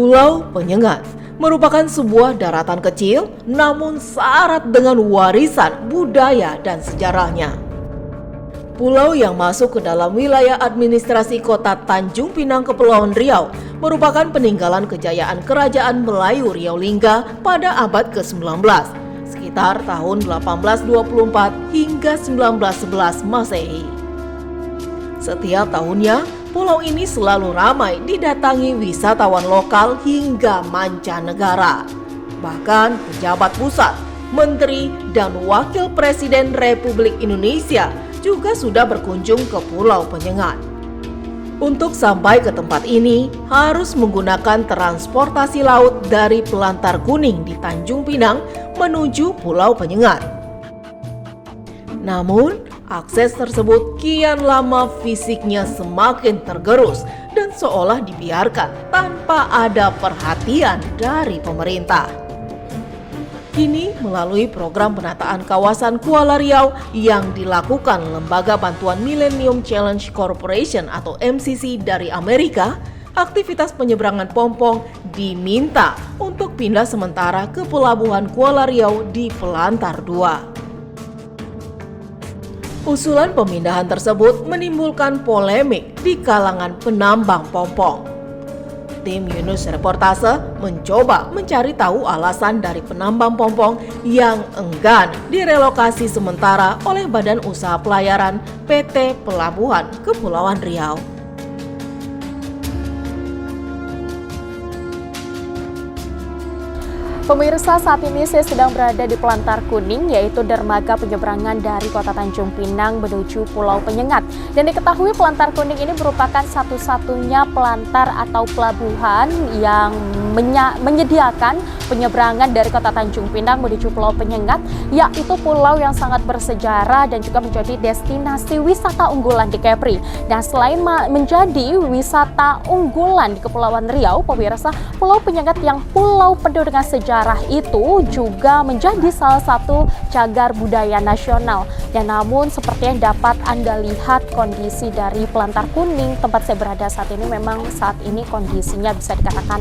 Pulau Penyengat merupakan sebuah daratan kecil namun syarat dengan warisan budaya dan sejarahnya. Pulau yang masuk ke dalam wilayah administrasi kota Tanjung Pinang Kepulauan Riau merupakan peninggalan kejayaan Kerajaan Melayu Riau Lingga pada abad ke-19, sekitar tahun 1824 hingga 1911 Masehi. Setiap tahunnya, pulau ini selalu ramai didatangi wisatawan lokal hingga mancanegara. Bahkan pejabat pusat, menteri, dan wakil presiden Republik Indonesia juga sudah berkunjung ke Pulau Penyengat. Untuk sampai ke tempat ini, harus menggunakan transportasi laut dari Pelantar Kuning di Tanjung Pinang menuju Pulau Penyengat. Namun, akses tersebut kian lama fisiknya semakin tergerus dan seolah dibiarkan tanpa ada perhatian dari pemerintah. Kini melalui program penataan kawasan Kuala Riau yang dilakukan Lembaga Bantuan Millennium Challenge Corporation atau MCC dari Amerika, aktivitas penyeberangan pompong diminta untuk pindah sementara ke Pelabuhan Kuala Riau di Pelantar 2. Usulan pemindahan tersebut menimbulkan polemik di kalangan penambang pompong. Tim Yunus Reportase mencoba mencari tahu alasan dari penambang pompong yang enggan direlokasi sementara oleh Badan Usaha Pelayaran PT Pelabuhan Kepulauan Riau. Pemirsa, saat ini saya sedang berada di Pelantar Kuning, yaitu dermaga penyeberangan dari Kota Tanjung Pinang menuju Pulau Penyengat. Dan diketahui Pelantar Kuning ini merupakan satu-satunya pelantar atau pelabuhan yang menyediakan penyeberangan dari Kota Tanjung Pinang menuju Pulau Penyengat, yaitu pulau yang sangat bersejarah dan juga menjadi destinasi wisata unggulan di Kepri. Dan selain menjadi wisata unggulan di Kepulauan Riau, pemirsa, Pulau Penyengat yang pulau penuh dengan sejarah itu juga menjadi salah satu cagar budaya nasional. Dan namun seperti yang dapat Anda lihat kondisi dari Pelantar Kuning tempat saya berada saat ini, memang saat ini kondisinya bisa dikatakan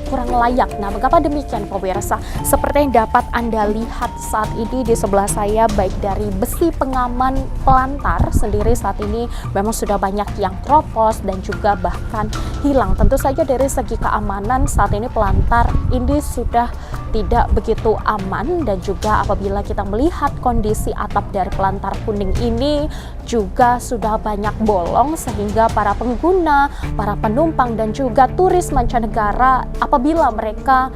kurang layak. Nah, mengapa demikian pemirsa? Seperti yang dapat Anda lihat saat ini di sebelah saya, baik dari besi pengaman pelantar sendiri saat ini memang sudah banyak yang kropos dan juga bahkan hilang. Tentu saja dari segi keamanan saat ini pelantar ini sudah tidak begitu aman, dan juga apabila kita melihat kondisi atap dari Pelantar Kuning ini juga sudah banyak bolong, sehingga para pengguna, para penumpang dan juga turis mancanegara apabila mereka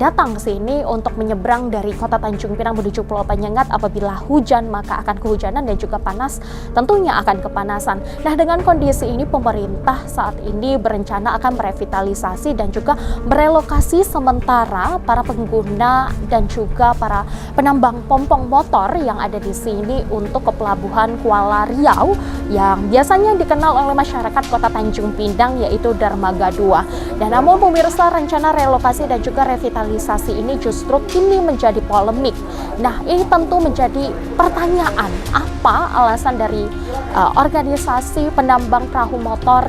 datang ke sini untuk menyeberang dari Kota Tanjung Pinang menuju Pulau Penyengat, apabila hujan maka akan kehujanan dan juga panas tentunya akan kepanasan. Nah, dengan kondisi ini pemerintah saat ini berencana akan merevitalisasi dan juga merelokasi sementara para pengguna dan juga para penambang pompong motor yang ada di sini untuk ke Pelabuhan Kuala Riau yang biasanya dikenal oleh masyarakat Kota Tanjung Pinang, yaitu Dermaga 2. Dan namun pemirsa, rencana relokasi dan juga revitalisasi ini justru kini menjadi polemik. Nah, ini tentu menjadi pertanyaan, apa alasan dari organisasi penambang perahu motor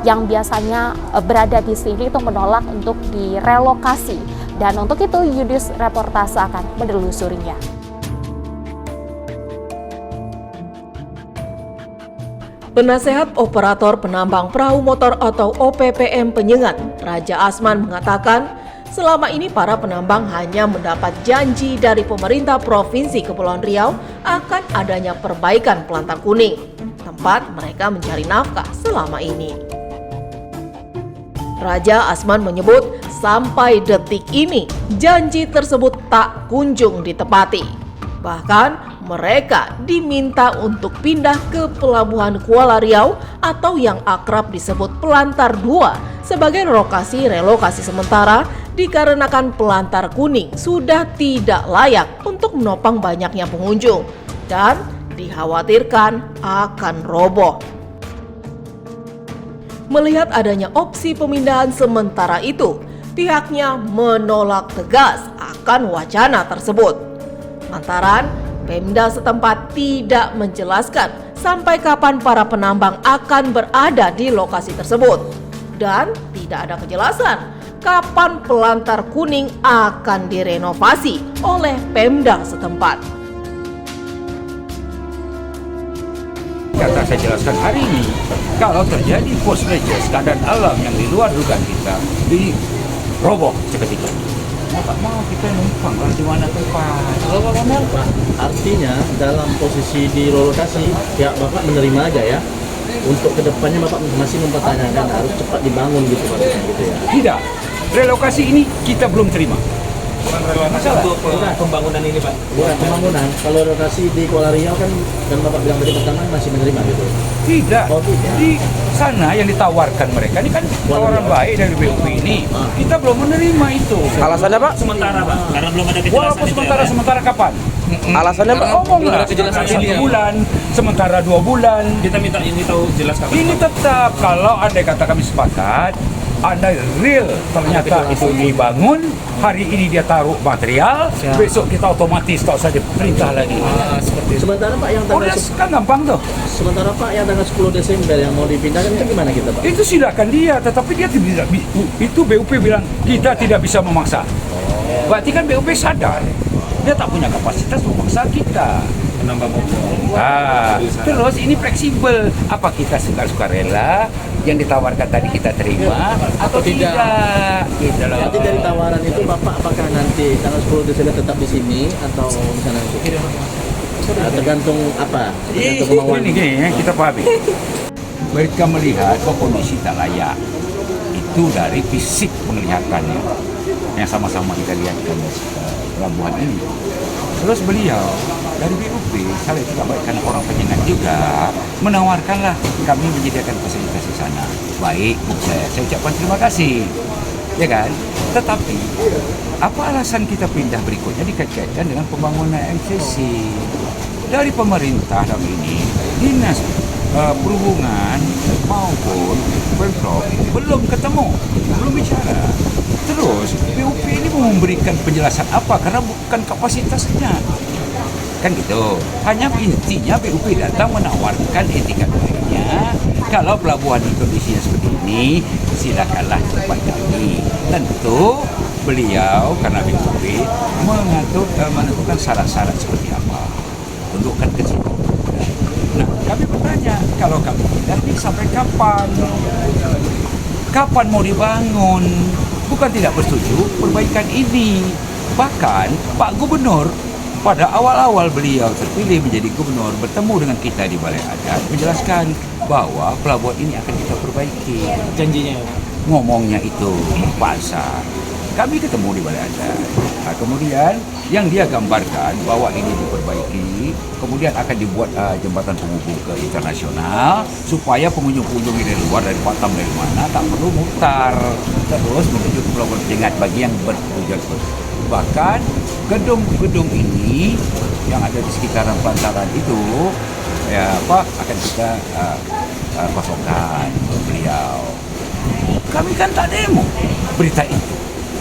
yang biasanya berada di sini itu menolak untuk direlokasi. Dan untuk itu Yunus Reportase akan menelusurinya. Penasehat Operator Penambang Perahu Motor atau OPPM Penyengat, Raja Asman, mengatakan selama ini para penambang hanya mendapat janji dari pemerintah Provinsi Kepulauan Riau akan adanya perbaikan Pelantar Kuning, tempat mereka mencari nafkah selama ini. Raja Asman menyebut sampai detik ini janji tersebut tak kunjung ditepati. Bahkan mereka diminta untuk pindah ke Pelabuhan Kuala Riau atau yang akrab disebut Pelantar 2 sebagai relokasi sementara dikarenakan Pelantar Kuning sudah tidak layak untuk menopang banyaknya pengunjung dan dikhawatirkan akan roboh. Melihat adanya opsi pemindahan sementara itu, pihaknya menolak tegas akan wacana tersebut. Lantaran Pemda setempat tidak menjelaskan sampai kapan para penambang akan berada di lokasi tersebut. dan tidak ada kejelasan kapan Pelantar Kuning akan direnovasi oleh Pemda setempat. Kata saya jelaskan hari ini, kalau terjadi force majeure, keadaan alam yang di luar dugaan kita, di roboh seketika. Mau kita numpang kalau di mana tempat. Kalau Bapak mau, Pak, artinya dalam posisi di lokasi, ya Bapak menerima aja ya. Untuk kedepannya Bapak masih mempertanyakan harus cepat dibangun gitu Pak, gitu ya. Tidak, relokasi ini kita belum terima. Masalah bukan pembangunan ini Pak. Bukan pembangunan. Kalau lokasi di Kuala Riau kan dan Bapak bilang tadi pertama masih menerima gitu. Tidak. Oh, tidak. Di sana yang ditawarkan mereka ini kan tawaran baik dari BUP ini. Kita belum menerima itu. Alasannya Pak? Sementara Pak, karena belum ada kejelasan. Walaupun sementara kapan? Alasannya Pak? Omonglah. kejelasan 1 ini ya. bulan, sementara 2 bulan. Kita minta ini tahu jelas Kak. Ini tetap kalau andai kata kami sepakat, andai real ternyata itu dibangun, hari ini dia taruh material, besok kita otomatis tahu saja perintah lagi. Seperti itu. Sementara Pak yang tanggal Udah kan gampang tuh. sementara Pak yang tanggal 10 Desember yang mau dipindahkan itu gimana kita Pak? Itu silakan dia, tetapi dia tidak itu BUP bilang kita tidak bisa memaksa. Berarti kan BUP sadar dia tak punya kapasitas memaksa kita. Menambah mobil. Terus ini fleksibel. Apa kita suka-suka-rela yang ditawarkan tadi kita terima atau tidak? Gitu loh. Berarti dari tawaran itu Bapak apakah nanti tanggal 10 Desember tetap di sini atau misalnya tergantung apa? Tergantung kemauan. Gini, kita pahami. Mereka melihat bahwa kondisi tak layak. Itu dari fisik penglihatannya yang sama-sama kita lihat di pelabuhan ini. Terus beliau dari BUP, kalau tidak baik karena orang penyengat juga, menawarkanlah kami menyediakan fasilitas di sana. Baik, saya ucapkan terima kasih, ya kan? Tetapi apa alasan kita pindah berikutnya dikaitkan dengan pembangunan MCC dari pemerintah dalam ini, dinas perhubungan maupun Pemprov belum ketemu, belum bicara. Terus BUP ini mau memberikan penjelasan apa karena bukan kapasitasnya. Kan gitu. Hanya intinya BUP datang menawarkan etikat baiknya. Kalau pelabuhan di kondisinya seperti ini, silakanlah tempat kami. Tentu beliau karena BUP menentukan syarat-syarat seperti apa. Tundukkan ke situ. Nah, kami bertanya, kalau kami tidak sampai kapan? Kapan mau dibangun? Bukan tidak bersetuju perbaikan ini. Bahkan Pak Gubernur pada awal-awal beliau terpilih menjadi gubernur bertemu dengan kita di Balai Adat menjelaskan bahwa pelabuhan ini akan kita perbaiki. Janjinya Ngomongnya itu Pak Ansar. Kami ketemu di Balai Adat. Nah, kemudian yang dia gambarkan bahwa ini diperbaiki, kemudian akan dibuat jembatan penghubung ke internasional supaya pengunjung-pengunjung dari luar, dari Batam, dari mana tak perlu mutar terus menuju ke Pelabuhan Penyengat bagi yang bertujuan. Bahkan gedung-gedung ini yang ada di sekitaran pelantaran itu akan kita kosongkan beliau. Kami kan tak demo berita itu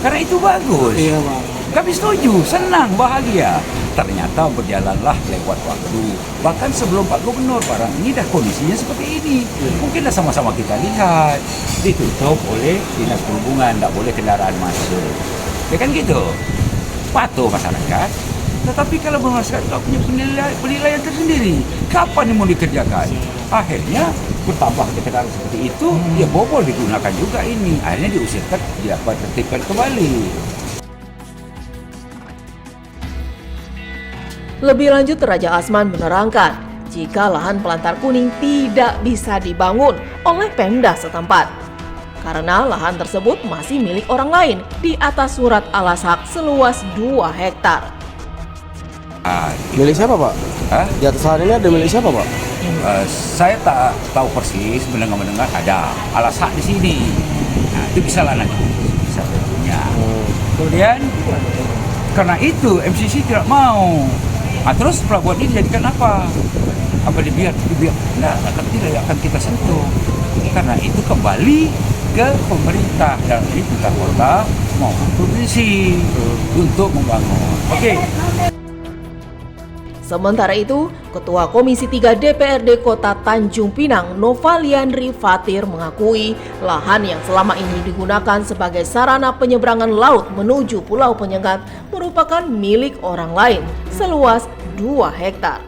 karena itu bagus. Iya Pak. Kami setuju, senang, bahagia. Ternyata berjalanlah lewat waktu. Bahkan sebelum Pak Gubernur, barang ini dah kondisinya seperti ini. Mungkinlah sama-sama kita lihat. Ditutup oleh Dinas Perhubungan, tak boleh kendaraan masuk. Ya kan gitu. Patuh masyarakat. Tetapi kalau masyarakat tak punya penilaian tersendiri, kapan yang mau dikerjakan? Akhirnya bertambah kendaraan seperti itu, ya bobol digunakan juga ini. Akhirnya diusirkan, dapat tertibkan kembali. Lebih lanjut, Raja Asman menerangkan jika lahan Pelantar Kuning tidak bisa dibangun oleh Pemda setempat karena lahan tersebut masih milik orang lain di atas surat al-haq seluas 2 hektar. Milik siapa Pak? Hah? Di atas lahan ini ada milik siapa Pak? Saya tak tahu persis, mendengar ada al-haq di sini. Nah, itu bisa lah nanti bisa punya. Kemudian karena itu MCC tidak mau. Terus pelabuhan ini dijadikan apa? Apa dibiar? Tidak akan kita sentuh. Karena itu kembali ke pemerintah dan ini pusat kota maupun provinsi untuk membangun. Oke. Sementara itu, Ketua Komisi 3 DPRD Kota Tanjung Pinang, Novaliandri Fatir mengakui lahan yang selama ini digunakan sebagai sarana penyeberangan laut menuju Pulau Penyengat merupakan milik orang lain seluas 2 hektar.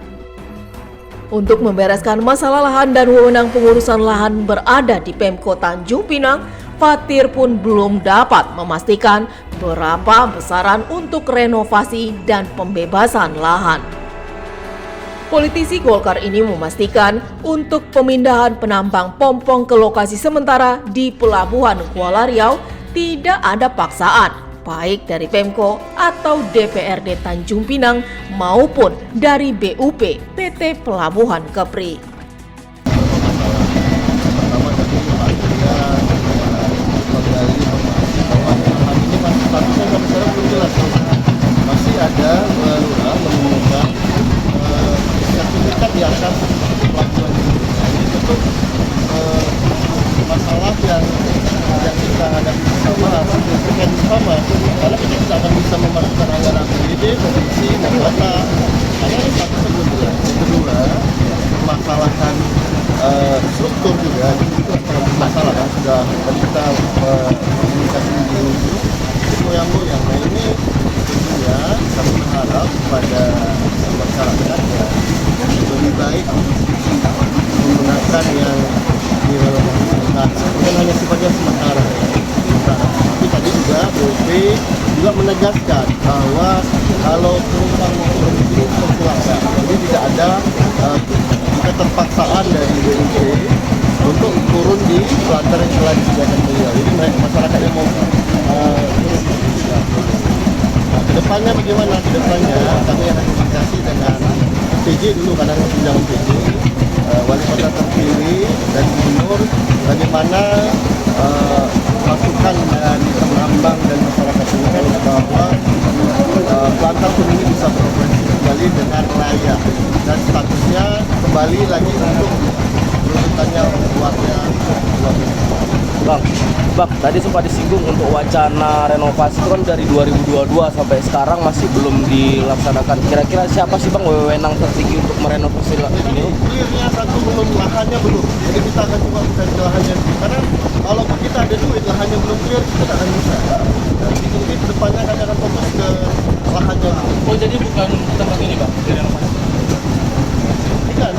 Untuk membereskan masalah lahan dan wewenang pengurusan lahan berada di Pemkot Tanjung Pinang, Fatir pun belum dapat memastikan berapa besaran untuk renovasi dan pembebasan lahan. Politisi Golkar ini memastikan untuk pemindahan penambang pompong ke lokasi sementara di Pelabuhan Kuala Riau tidak ada paksaan, baik dari Pemko atau DPRD Tanjung Pinang maupun dari BUP PT Pelabuhan Kepri. Pertama tadi Pak Surya menggali informasi bahwa lahan ini masih statusnya sampai sekarang belum jelas. Masih ada lurah menemukan sertifikat di atas pelabuhan ini. Nah, ini tentu masalah yang kita hadapi bersama, harus diselesaikan bersama, karena kita tidak akan bisa memasukkan anggaran APBD, provinsi, dan kota karena ini statusnya belum jelas. Yang kedua, permasalahan struktur juga itu masalah kan sudah kita komunikasi di ujung goyang-goyang. Nah ini tentunya kami berharap pada masyarakat ya lebih baik menggunakan yang direlokasi, bukan hanya sifatnya sementara ya. Tapi tadi juga BUP juga menegaskan bahwa kalau penumpang turun di sini silakan. Jadi tidak ada keterpaksaan dari BUP untuk turun di pelantar yang telah disediakan beliau. Jadi masyarakat yang mau kedepannya bagaimana? Kedepannya kami akan komunikasi dengan PJ dulu, karena tunjangan PJ, wali kota terpilih dan gubernur, bagaimana masukan dari penambang dan masyarakat ini bahwa pelantar ini bisa beroperasi kembali dengan layak dan statusnya kembali lagi untuk berurutannya buatnya. Bang, tadi sempat disinggung untuk wacana renovasi itu kan dari 2022 sampai sekarang masih belum dilaksanakan. Kira-kira siapa sih Bang wewenang tertinggi untuk merenovasi ini? Clearnya satu belum, lahannya belum. Jadi kita akan coba mencari lahannya. Karena kalau kita ada duit, lahannya belum clear, kita tidak akan bisa. Dan mungkin kedepannya kami akan fokus ke lahannya. Oh jadi bukan tempat ini Bang, direnovasi? Bukan.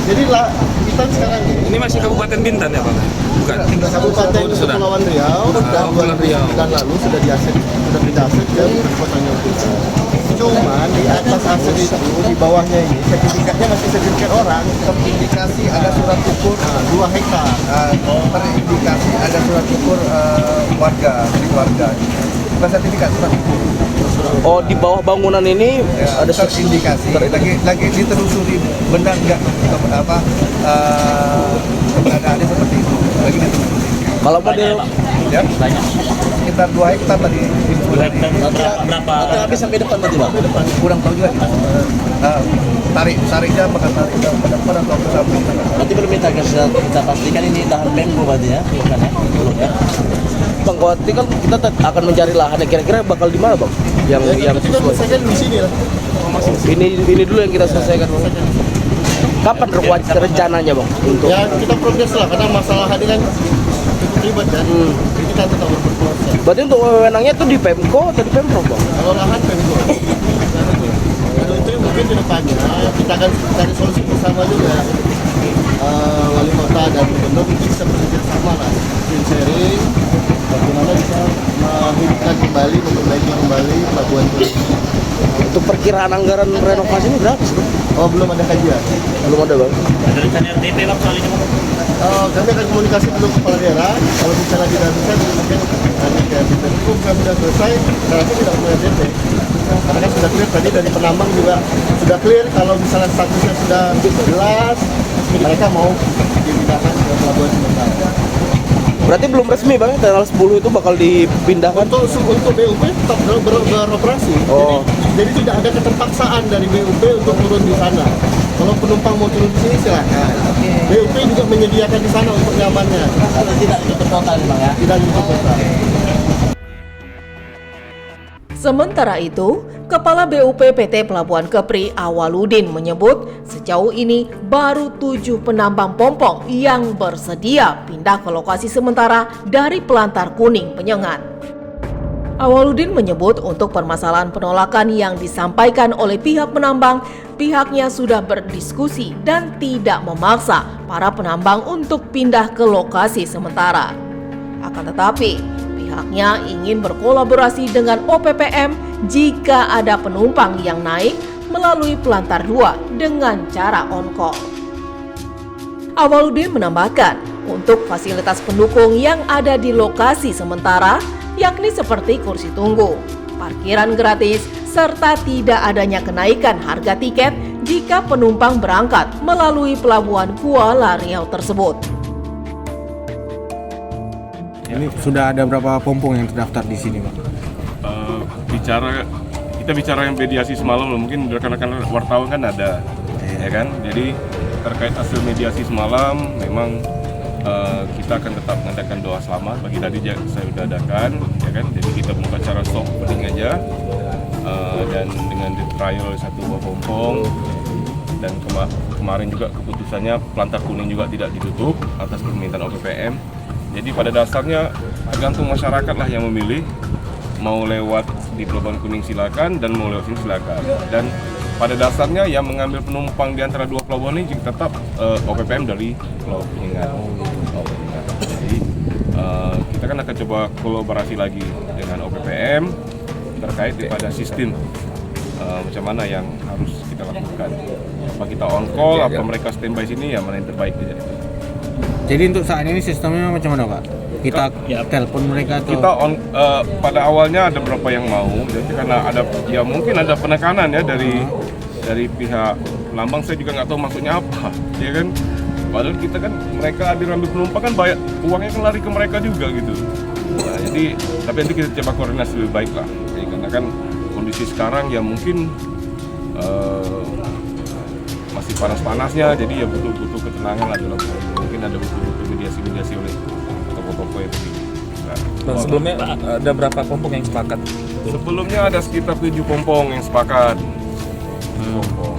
Jadi kita sekarang Ini masih Kabupaten Bintan ya Bang? Bukan? Kabupaten Sudah. Kepulauan Riau dan 2009 lalu sudah pindah aset ke Kota Tanjung. Cuman di atas aset itu, di bawahnya ini sertifikatnya masih sertifikat orang. Terindikasi ada surat ukur 2 hektar. terindikasi ada surat ukur warga, milik warga. Bukan sertifikat, surat ukur. Oh, di bawah bangunan ini Ya, ada terindikasi. Lagi ditelusuri benar nggak keberadaannya seperti itu. Lagi ditelusuri. kalau model Ya, sekitar 2 hektar tadi. Berapa? Habis sampai depan tadi Bang. Kurang tahu juga. Tariknya apakah tarik ke depan atau ke samping? Berarti belum kita pastikan ini lahan Pemko berarti ya? Bukan ya? Belum ya? Bang, berarti kan kita akan mencari lahannya, kira-kira bakal di mana Bang? Yang Kita sesuai. selesaikan di sini lah. Ini dulu yang kita selesaikan Bang. Kapan rencananya Bang untuk Ya kita progres lah, karena masalah ini kan cukup ribet kan. Jadi kita tetap berproses. Berarti untuk wewenangnya itu di Pemko atau di Pemprov Bang? Kalau lahan Pemko. Kalau itu mungkin di depannya kita akan cari solusi bersama juga. Wali kota dan gubernur mungkin bisa bekerja sama lah, tim sharing, bagaimana bisa menghidupkan kembali, memperbaiki kembali pelabuhan ini. Untuk perkiraan anggaran renovasi ini berapa sih Bang? Oh belum ada kajian. Belum ada Bang. Ada rencana RTP Bang soal ini Bang? Kami akan komunikasi dulu ke kepala daerah. Kalau misalnya tidak bisa, mungkin nanti ke RTP. Hukum kami sudah selesai, karena itu tidak perlu RTP. Karena kan sudah clear tadi dari penambang juga sudah clear. Kalau misalnya statusnya sudah jelas, mereka mau dipindahkan ke pelabuhan sementara. Berarti belum resmi Bang, tanggal 10 itu bakal dipindahkan. Untuk BUP tetap beroperasi. Oh. Jadi tidak ada keterpaksaan dari BUP untuk turun di sana. Kalau penumpang mau turun di sini silakan. BUP juga menyediakan di sana untuk nyamannya. Atau tidak ditutup total nih Bang ya? Tidak ditutup total. Sementara itu, Kepala BUP PT Pelabuhan Kepri Awaludin menyebut sejauh ini baru 7 penambang pompong yang bersedia pindah ke lokasi sementara dari Pelantar Kuning Penyengat. Awaludin menyebut untuk permasalahan penolakan yang disampaikan oleh pihak penambang, pihaknya sudah berdiskusi dan tidak memaksa para penambang untuk pindah ke lokasi sementara. Akan tetapi, pihaknya ingin berkolaborasi dengan OPPM jika ada penumpang yang naik melalui Pelantar 2 dengan cara on-call. Awaludin menambahkan, untuk fasilitas pendukung yang ada di lokasi sementara, yakni seperti kursi tunggu, parkiran gratis, serta tidak adanya kenaikan harga tiket jika penumpang berangkat melalui pelabuhan Kuala Riau tersebut. Ini sudah ada berapa pompong yang terdaftar di sini, Pak? Kita bicara yang mediasi semalam loh, mungkin rekan-rekan wartawan kan ada, ya kan? Jadi terkait hasil mediasi semalam, memang kita akan tetap mengadakan doa selamat. Pagi tadi saya sudah adakan, ya kan? Jadi kita buka cara soft opening aja, dan dengan di trial 1 buah pompong, dan kemarin juga keputusannya Pelantar Kuning juga tidak ditutup atas permintaan OPPM. Jadi pada dasarnya tergantung masyarakat lah yang memilih, mau lewat di Pelabuhan Kuning silakan dan mau lewat sini silakan. Dan pada dasarnya yang mengambil penumpang di antara 2 pelabuhan ini tetap OPPM dari Pulau Penyengat. Jadi kita kan akan coba kolaborasi lagi dengan OPPM terkait pada sistem macam mana yang harus kita lakukan. Apa kita on call, apa mereka standby sini, ya mana yang terbaik aja. Jadi untuk saat ini sistemnya macam mana, Pak? Kita telepon mereka atau? Kita pada awalnya ada beberapa yang mau, jadi karena ada ya mungkin ada penekanan ya dari pihak Lambang, saya juga nggak tahu maksudnya apa, ya kan? Padahal kita kan mereka ambil penumpang kan banyak uangnya kan lari ke mereka juga gitu. Nah, jadi tapi nanti kita coba koordinasi lebih baik lah, jadi, karena kan kondisi sekarang ya mungkin masih panas-panasnya, jadi ya butuh ketenangan lah dalam mungkin ada butuh mediasi oleh toko-toko itu. Nah, sebelumnya ada berapa pompong yang sepakat? Sebelumnya ada sekitar 7 pompong yang sepakat. Pompong.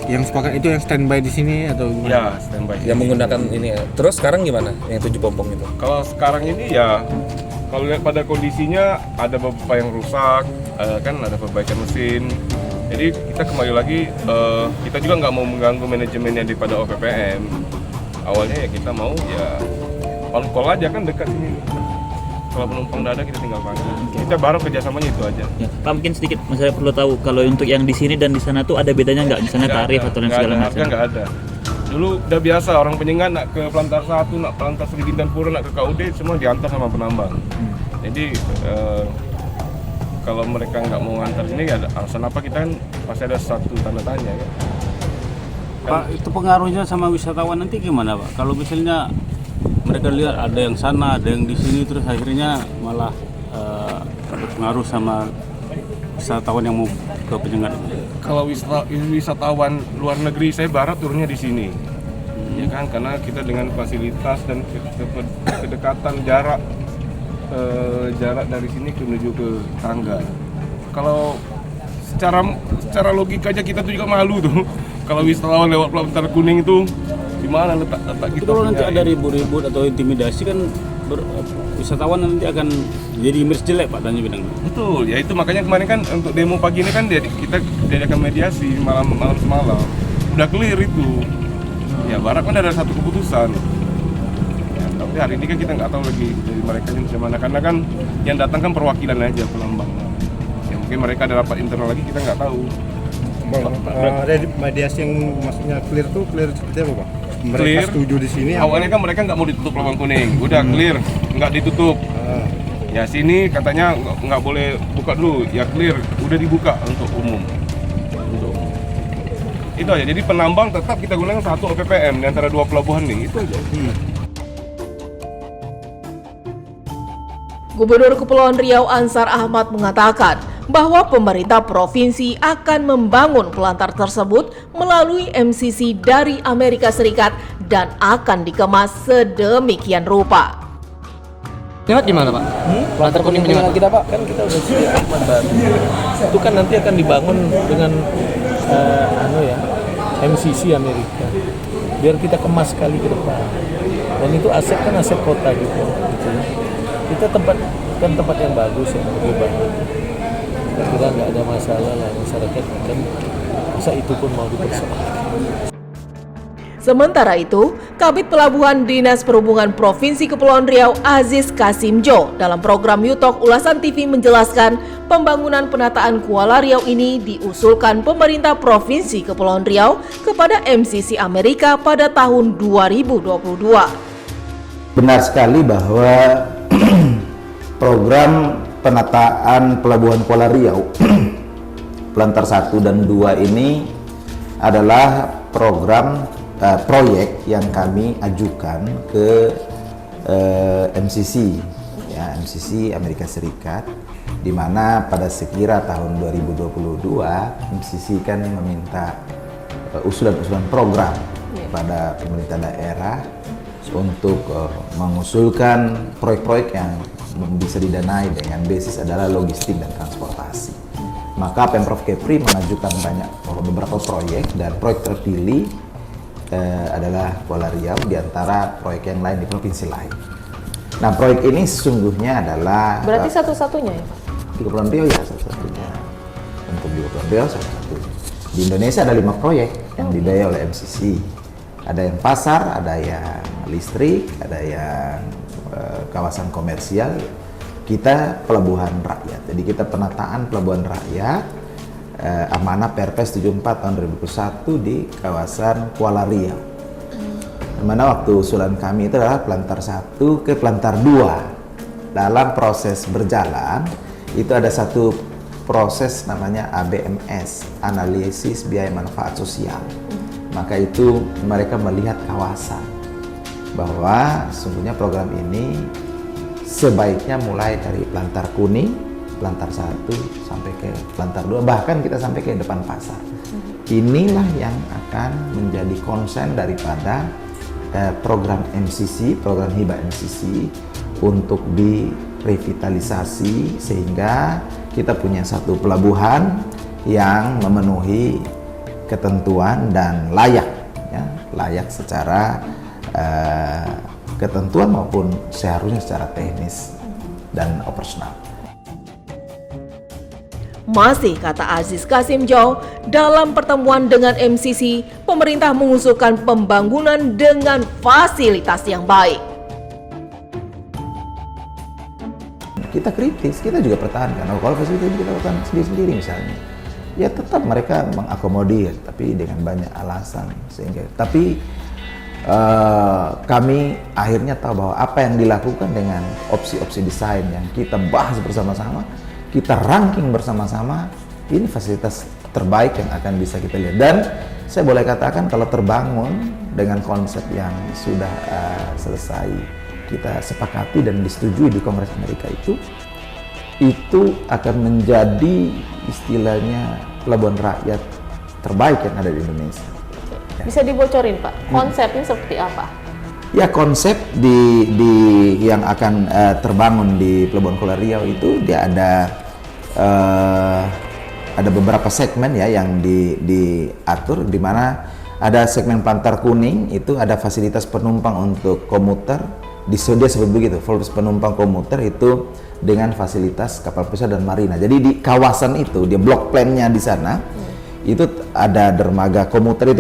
Yang sepakat itu yang standby di sini atau gimana? Ya, standby. Yang menggunakan ini ya. Terus sekarang gimana yang 7 pompong itu? Kalau sekarang ini ya, kalau lihat pada kondisinya ada beberapa yang rusak, kan ada perbaikan mesin. Jadi kita kembali lagi, kita juga nggak mau mengganggu manajemennya daripada OPPM. Awalnya ya kita mau ya on call aja, kan dekat sini. Kalau penumpang udah ada kita tinggal panggil. Kita baru kerjasamanya itu aja. Ya, Pak, mungkin sedikit saya perlu tahu kalau untuk yang di sini dan di sana tuh ada bedanya nggak? Misalnya tarif atau lain segala macam? Nggak ada. Dulu udah biasa orang Penyengat nak ke Pelantar 1, nak Pelantar Sri Bintang Pura, nak ke KUD semua diantar sama penambang. Jadi kalau mereka nggak mau antar sini, ada alasan apa, kita kan pasti ada satu tanda tanya ya. Pak, itu pengaruhnya sama wisatawan nanti gimana, Pak? Kalau misalnya mereka lihat ada yang sana, ada yang di sini, terus akhirnya malah berpengaruh sama wisatawan yang mau ke Penyengat. Kalau wisatawan luar negeri, saya barat turunnya di sini, ya kan, karena kita dengan fasilitas dan kedekatan jarak dari sini menuju ke Tangga. Kalau secara logika aja kita tuh juga malu tuh. Kalau wisatawan lewat Pelantar Kuning itu gimana letak kita? Kalau nanti ada ribut-ribut atau intimidasi kan wisatawan nanti akan jadi image jelek, Pak Tanju bilang. Betul, ya itu makanya kemarin kan untuk demo pagi ini kan kita diadakan mediasi malam semalam. Udah clear itu. Ya barat kan ada satu keputusan. Ya, tapi hari ini kan kita nggak tahu lagi dari mereka ini bagaimana, karena kan yang datang kan perwakilan aja penambang. Ya mungkin mereka ada rapat internal lagi, kita nggak tahu. Bang, ada mediasi yang maksudnya clear tuh clear seperti apa, Bang? Mereka Clear. setuju di sini. Awalnya kan mereka nggak mau ditutup Pelabuhan Kuning, udah clear, nggak ditutup. Ya sini katanya nggak boleh buka dulu, ya clear, udah dibuka untuk umum. Itu aja. Jadi penambang tetap kita gunakan satu OPPM di antara 2 pelabuhan nih, itu aja. Gubernur Kepulauan Riau Ansar Ahmad mengatakan bahwa pemerintah provinsi akan membangun pelantar tersebut melalui MCC dari Amerika Serikat dan akan dikemas sedemikian rupa. Penyengat gimana Pak? Plantar kuning penyengat kita Pak, kan kita udah sediakan baru. Itu kan nanti akan dibangun dengan MCC Amerika. Biar kita kemas sekali ke depan. Dan itu aset kan aset kota juga. Gitu. Kita tempat yang bagus, yang lebih bagus. Kita nggak ada masalah lah, masyarakat kan masa itu pun mau dipersoalkan. Sementara itu, Kabid Pelabuhan Dinas Perhubungan Provinsi Kepulauan Riau Aziz Kasimjo dalam program Yutalk Ulasan TV menjelaskan pembangunan penataan Kuala Riau ini diusulkan pemerintah Provinsi Kepulauan Riau kepada MCC Amerika pada tahun 2022. Benar sekali bahwa program penataan Pelabuhan Kuala Riau Plantar 1 dan 2 ini adalah program proyek yang kami ajukan ke MCC, ya, MCC Amerika Serikat, di mana pada sekira tahun 2022 MCC kan meminta usulan-usulan program kepada pemerintah daerah untuk mengusulkan proyek-proyek yang bisa didanai dengan basis adalah logistik dan transportasi. Maka Pemprov Kepri mengajukan beberapa proyek dan proyek terpilih adalah Kuala Riau di antara proyek yang lain di provinsi lain. Nah, proyek ini sesungguhnya adalah Berarti satu-satunya ya Pak? di Kepulauan Riau ya satu-satunya. Untuk di Kepulauan Riau satu-satunya. Di Indonesia ada 5 proyek yang dibiayai oleh MCC. Ada yang pasar, ada yang listrik, ada yang kawasan komersial. Kita pelabuhan rakyat. Jadi kita penataan pelabuhan rakyat. Amanah Perpres 74 tahun 2001 di kawasan Kuala Riau. Dimana waktu usulan kami itu adalah Plantar 1 ke Plantar 2. Dalam proses berjalan, itu ada satu proses namanya ABMS, Analisis Biaya Manfaat Sosial. Maka itu mereka melihat kawasan, bahwa sesungguhnya program ini sebaiknya mulai dari Plantar Kuning, Plantar 1 sampai ke Plantar 2, bahkan kita sampai ke depan pasar. Inilah yang akan menjadi konsen daripada program MCC, program hibah MCC untuk direvitalisasi sehingga kita punya satu pelabuhan yang memenuhi ketentuan dan layak, ya, layak secara ketentuan maupun seharusnya secara teknis dan operasional. Masih kata Aziz Kasimjo, dalam pertemuan dengan MCC, pemerintah mengusulkan pembangunan dengan fasilitas yang baik. Kita kritis, kita juga pertahankan. Kalau fasilitas kita lakukan sendiri-sendiri misalnya, ya tetap mereka mengakomodir, tapi dengan banyak alasan. Tapi kami akhirnya tahu bahwa apa yang dilakukan dengan opsi-opsi desain yang kita bahas bersama-sama, kita ranking bersama-sama, ini fasilitas terbaik yang akan bisa kita lihat. Dan saya boleh katakan kalau terbangun dengan konsep yang sudah selesai kita sepakati dan disetujui di Kongres Amerika itu akan menjadi istilahnya pelabuhan rakyat terbaik yang ada di Indonesia. Bisa dibocorin Pak, konsepnya seperti apa? Ya, konsep yang akan terbangun di Pelabuhan Kuala Riau itu dia ada beberapa segmen ya yang diatur, di mana ada segmen Plantar Kuning itu ada fasilitas penumpang untuk komuter, dia sebut begitu, penumpang komuter itu dengan fasilitas kapal pesiar dan marina. Jadi di kawasan itu dia blok plan-nya di sana. Itu ada dermaga komuter, itu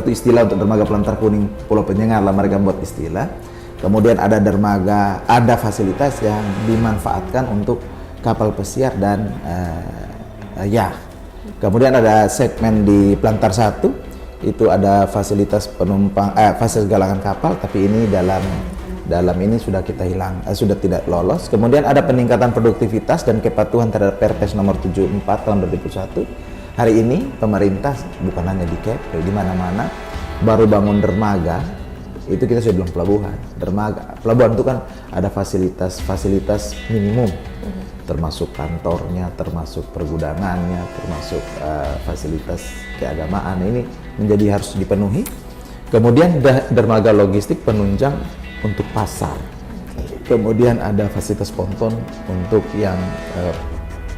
istilah untuk dermaga Plantar Kuning Pulau Penyengat lah mereka buat istilah. Kemudian ada dermaga, ada fasilitas yang dimanfaatkan untuk kapal pesiar dan Kemudian ada segmen di Plantar 1, itu ada fasilitas penumpang, fasilitas galangan kapal, tapi ini dalam ini sudah kita sudah tidak lolos. Kemudian ada peningkatan produktivitas dan kepatuhan terhadap Perpres nomor 74 tahun 2001. Hari ini pemerintah bukan hanya di Kepri, di mana-mana baru bangun dermaga, itu kita sudah bilang pelabuhan. Pelabuhan itu kan ada fasilitas minimum, termasuk kantornya, termasuk pergudangannya, termasuk fasilitas keagamaan. Ini menjadi harus dipenuhi. Kemudian dermaga logistik penunjang untuk pasar. kemudian ada fasilitas ponton untuk yang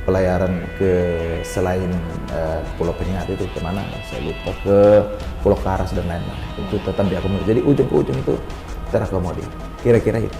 pelayaran ke selain Pulau Penyengat itu kemana saya lupa, ke Pulau Karas dan lain-lain, itu tetap diakomodir. Jadi ujung ke ujung itu terakomodir, kira-kira itu.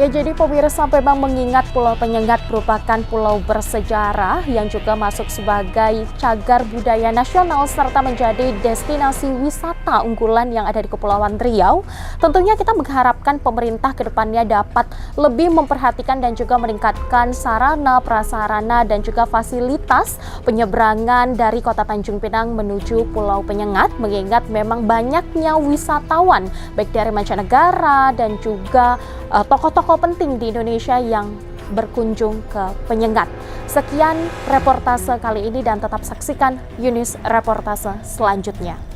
Ya, jadi pemirsa memang mengingat Pulau Penyengat merupakan pulau bersejarah yang juga masuk sebagai cagar budaya nasional serta menjadi destinasi wisata unggulan yang ada di Kepulauan Riau. Tentunya kita mengharapkan pemerintah ke depannya dapat lebih memperhatikan dan juga meningkatkan sarana, prasarana dan juga fasilitas penyeberangan dari Kota Tanjung Pinang menuju Pulau Penyengat, mengingat memang banyaknya wisatawan baik dari mancanegara dan juga tokoh-tokoh penting di Indonesia yang berkunjung ke Penyengat. Sekian reportase kali ini dan tetap saksikan Yunis reportase selanjutnya.